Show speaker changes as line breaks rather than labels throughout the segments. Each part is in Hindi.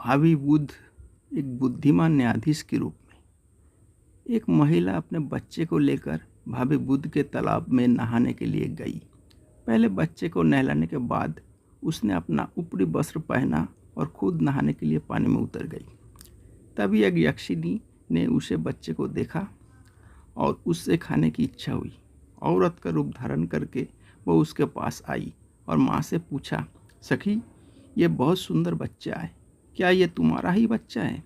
भावी बुद्ध एक बुद्धिमान न्यायाधीश के रूप में एक महिला अपने बच्चे को लेकर भावी बुद्ध के तालाब में नहाने के लिए गई। पहले बच्चे को नहलाने के बाद उसने अपना ऊपरी वस्त्र पहना और खुद नहाने के लिए पानी में उतर गई। तभी एक यक्षिनी ने उसे बच्चे को देखा और उससे खाने की इच्छा हुई। औरत का रूप धारण करके वो उसके पास आई और माँ से पूछा, सखी, ये बहुत सुंदर बच्चा है, क्या ये तुम्हारा ही बच्चा है?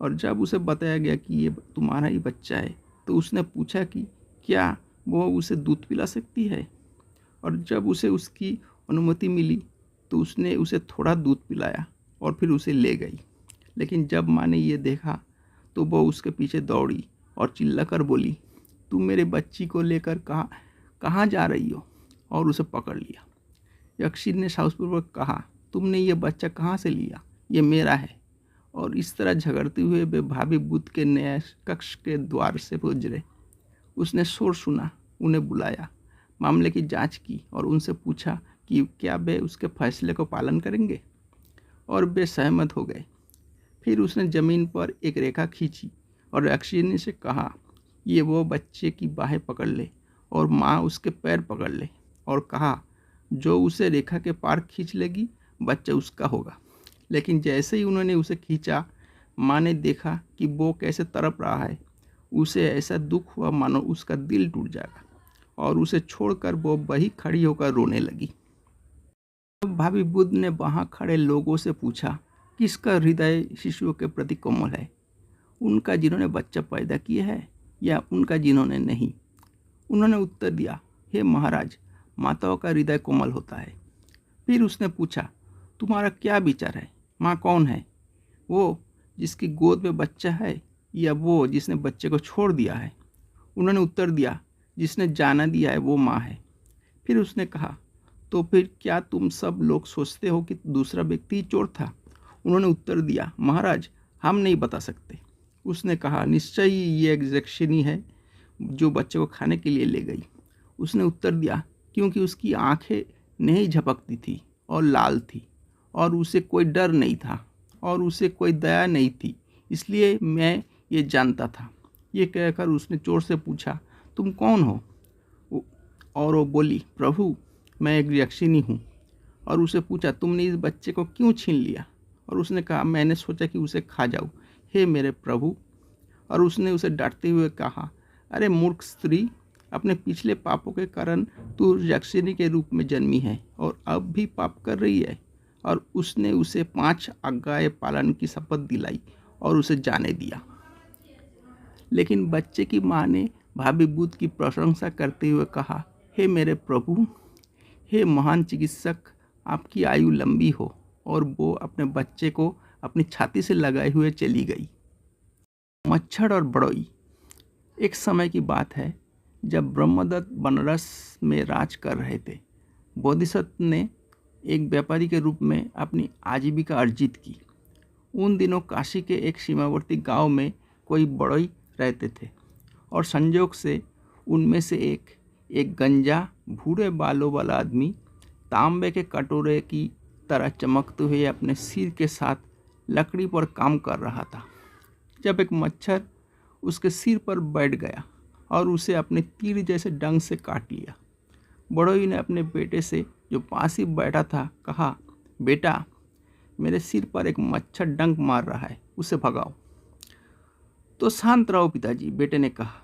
और जब उसे बताया गया कि ये तुम्हारा ही बच्चा है तो उसने पूछा कि क्या वो उसे दूध पिला सकती है। और जब उसे उसकी अनुमति मिली तो उसने उसे थोड़ा दूध पिलाया और फिर उसे ले गई। लेकिन जब माँ ने ये देखा तो वो उसके पीछे दौड़ी और चिल्लाकर बोली, तुम मेरे बच्ची को लेकर कहाँ जा रही हो? और उसे पकड़ लिया। यक्षिनी ने साहसपूर्वक कहा, तुमने ये बच्चा कहाँ से लिया? ये मेरा है। और इस तरह झगड़ते हुए वे भावी बुद्ध के न्याय कक्ष के द्वार से गुजरे। उसने शोर सुना, उन्हें बुलाया, मामले की जांच की और उनसे पूछा कि क्या वे उसके फैसले को पालन करेंगे, और वे सहमत हो गए। फिर उसने ज़मीन पर एक रेखा खींची और यक्षिनी से कहा, ये वो बच्चे की बाहें पकड़ ले और माँ उसके पैर पकड़ ले, और कहा, जो उसे रेखा के पार खींच लेगी बच्चा उसका होगा। लेकिन जैसे ही उन्होंने उसे खींचा, माँ ने देखा कि वो कैसे तड़प रहा है। उसे ऐसा दुख हुआ मानो उसका दिल टूट जाएगा, और उसे छोड़कर वो वहीं खड़ी होकर रोने लगी। तब भाभी बुद्ध ने वहाँ खड़े लोगों से पूछा, किसका हृदय शिशुओं के प्रति कोमल है, उनका जिन्होंने बच्चा पैदा किया है या उनका जिन्होंने नहीं? उन्होंने उत्तर दिया, हे महाराज, माताओं का हृदय कोमल होता है। फिर उसने पूछा, तुम्हारा क्या विचार है? माँ कौन है, वो जिसकी गोद में बच्चा है या वो जिसने बच्चे को छोड़ दिया है? उन्होंने उत्तर दिया, जिसने जाना दिया है वो माँ है। फिर उसने कहा, तो फिर क्या तुम सब लोग सोचते हो कि दूसरा व्यक्ति चोर था? उन्होंने उत्तर दिया, महाराज, हम नहीं बता सकते। उसने कहा, निश्चय ही ये एक यक्षिनी है जो बच्चे को खाने के लिए ले गई। उसने उत्तर दिया, क्योंकि उसकी आंखें नहीं झपकती थी और लाल थी, और उसे कोई डर नहीं था और उसे कोई दया नहीं थी, इसलिए मैं ये जानता था। ये कहकर उसने चोर से पूछा, तुम कौन हो? और वो बोली, प्रभु, मैं एक यक्षिनी हूँ। और उसे पूछा, तुमने इस बच्चे को क्यों छीन लिया? और उसने कहा, मैंने सोचा कि उसे खा जाऊँ, हे मेरे प्रभु। और उसने उसे डांटते हुए कहा, अरे मूर्ख स्त्री, अपने पिछले पापों के कारण तू यक्षिनी के रूप में जन्मी है और अब भी पाप कर रही है। और उसने उसे 5 आज्ञाएं पालन की शपथ दिलाई और उसे जाने दिया। लेकिन बच्चे की माँ ने भावी बुद्ध की प्रशंसा करते हुए कहा, हे मेरे प्रभु, हे महान चिकित्सक, आपकी आयु लंबी हो। और वो अपने बच्चे को अपनी छाती से लगाए हुए चली गई। मच्छर और बड़ोई। एक समय की बात है जब ब्रह्मदत्त बनारस में राज कर रहे थे। बोधिसत्व ने एक व्यापारी के रूप में अपनी आजीविका अर्जित की। उन दिनों काशी के एक सीमावर्ती गांव में कोई बड़ोई रहते थे, और संयोग से उनमें से एक गंजा भूरे बालों वाला आदमी तांबे के कटोरे की तरह चमकते हुए अपने सिर के साथ लकड़ी पर काम कर रहा था। जब एक मच्छर उसके सिर पर बैठ गया और उसे अपने तीर जैसे डंक से काट लिया। बड़ोई ने अपने बेटे से, जो पास ही बैठा था, कहा, बेटा, मेरे सिर पर एक मच्छर डंक मार रहा है, उसे भगाओ। तो शांत रहो पिताजी, बेटे ने कहा,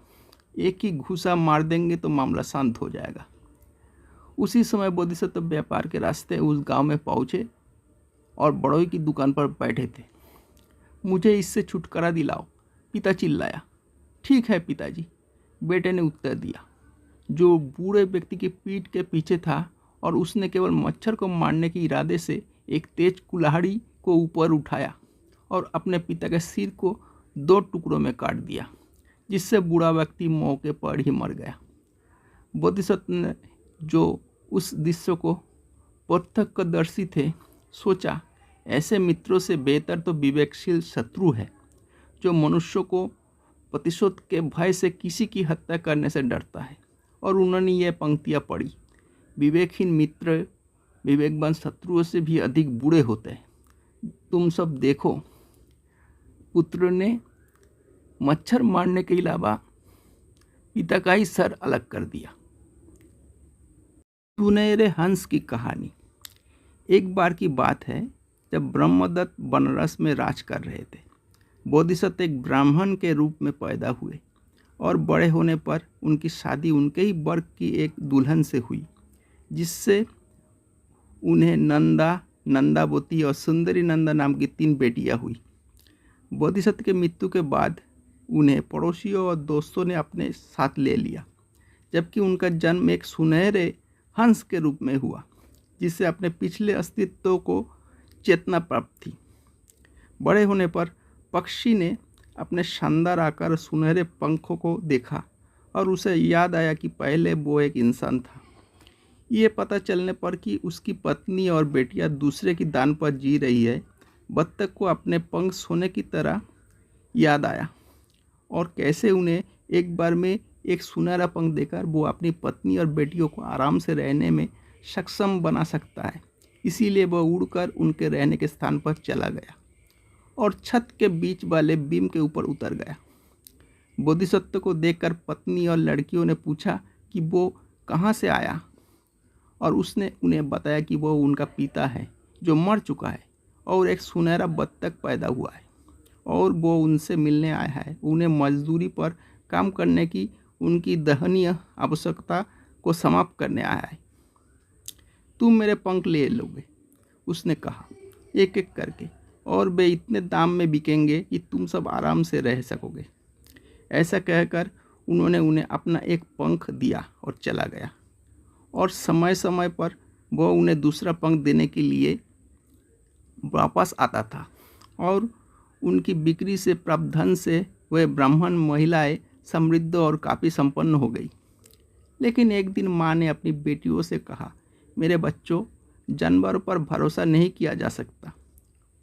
एक ही घूसा मार देंगे तो मामला शांत हो जाएगा। उसी समय बोधिसत्व व्यापार के रास्ते उस गांव में पहुंचे और बड़ोई की दुकान पर बैठे थे। मुझे इससे छुटकारा दिलाओ, पिता चिल्लाया। ठीक है पिताजी, बेटे ने उत्तर दिया, जो बूढ़े व्यक्ति की पीठ के पीछे था, और उसने केवल मच्छर को मारने के इरादे से एक तेज कुल्हाड़ी को ऊपर उठाया और अपने पिता के सिर को 2 टुकड़ों में काट दिया, जिससे बूढ़ा व्यक्ति मौके पर ही मर गया। बोधिसत्व ने, जो उस दृश्य को प्रत्यक्षदर्शी थे, सोचा, ऐसे मित्रों से बेहतर तो विवेकशील शत्रु है, जो मनुष्यों को प्रतिशोध के भय से किसी की हत्या करने से डरता है। और उन्होंने ये पंक्तियाँ पढ़ी, विवेकहीन मित्र विवेकवान शत्रुओं से भी अधिक बुरे होते हैं। तुम सब देखो, पुत्र ने मच्छर मारने के अलावा पिता का ही सर अलग कर दिया। सुनहरे हंस की कहानी। एक बार की बात है, जब ब्रह्मदत्त बनारस में राज कर रहे थे। बोधिसत्व एक ब्राह्मण के रूप में पैदा हुए और बड़े होने पर उनकी शादी उनके ही वर्ग की एक दुल्हन से हुई, जिससे उन्हें नंदा, नंदावती और सुंदरी नंदा नाम की 3 बेटियां हुई। बोधिसत्व के मृत्यु के बाद उन्हें पड़ोसियों और दोस्तों ने अपने साथ ले लिया, जबकि उनका जन्म एक सुनहरे हंस के रूप में हुआ, जिससे अपने पिछले अस्तित्व को चेतना प्राप्त थी। बड़े होने पर पक्षी ने अपने शानदार आकार और सुनहरे पंखों को देखा और उसे याद आया कि पहले वो एक इंसान था। ये पता चलने पर कि उसकी पत्नी और बेटियां दूसरे की दान पर जी रही है, बत्तख को अपने पंख सोने की तरह याद आया और कैसे उन्हें एक बार में एक सुनहरा पंख देकर वो अपनी पत्नी और बेटियों को आराम से रहने में सक्षम बना सकता है। इसीलिए वह उड़कर उनके रहने के स्थान पर चला गया और छत के बीच वाले बीम के ऊपर उतर गया। बोधिसत्व को देखकर पत्नी और लड़कियों ने पूछा कि वो कहाँ से आया, और उसने उन्हें बताया कि वो उनका पिता है जो मर चुका है और एक सुनहरा बत्तख पैदा हुआ है और वो उनसे मिलने आया है। उन्हें मजदूरी पर काम करने की उनकी दयनीय आवश्यकता को समाप्त करने आया है। तुम मेरे पंख ले लोगे, उसने कहा, एक एक करके, और वे इतने दाम में बिकेंगे कि तुम सब आराम से रह सकोगे। ऐसा कहकर उन्होंने उन्हें अपना एक पंख दिया और चला गया, और समय समय पर वह उन्हें दूसरा पंख देने के लिए वापस आता था, और उनकी बिक्री से प्राप्त धन से वह ब्राह्मण महिलाएं समृद्ध और काफ़ी संपन्न हो गई। लेकिन एक दिन माँ ने अपनी बेटियों से कहा, मेरे बच्चों, जानवरों पर भरोसा नहीं किया जा सकता।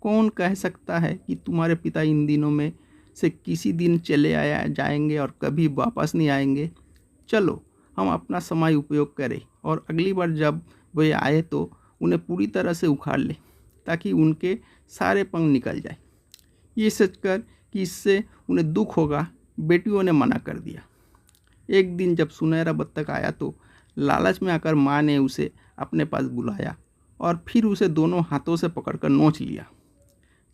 कौन कह सकता है कि तुम्हारे पिता इन दिनों में से किसी दिन चले आया जाएंगे और कभी वापस नहीं आएंगे। चलो हम अपना समय उपयोग करें और अगली बार जब वे आए तो उन्हें पूरी तरह से उखाड़ लें, ताकि उनके सारे पंख निकल जाए। ये सोचकर कि इससे उन्हें दुख होगा, बेटियों ने मना कर दिया। एक दिन जब सुनहरा बत्तख आया तो लालच में आकर माँ ने उसे अपने पास बुलाया और फिर उसे दोनों हाथों से पकड़कर नोच लिया।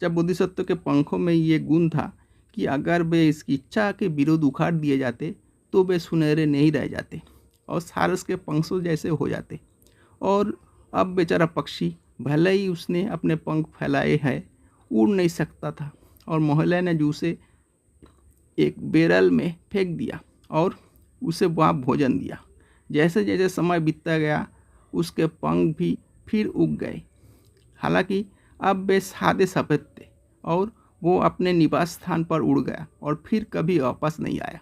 जब बोधिसत्व के पंखों में ये गुण था कि अगर वे इसकी इच्छा के विरुद्ध उखाड़ दिए जाते तो वे सुनहरे नहीं रह जाते और सारस के पंखों जैसे हो जाते। और अब बेचारा पक्षी, भले ही उसने अपने पंख फैलाए हैं, उड़ नहीं सकता था, और मोहल्ले ने जो उसे एक बेरल में फेंक दिया और उसे वहाँ भोजन दिया। जैसे जैसे समय बीतता गया उसके पंख भी फिर उग गए। हालांकि अब वे सादे सफ़ेद थे और वो अपने निवास स्थान पर उड़ गया और फिर कभी वापस नहीं आया।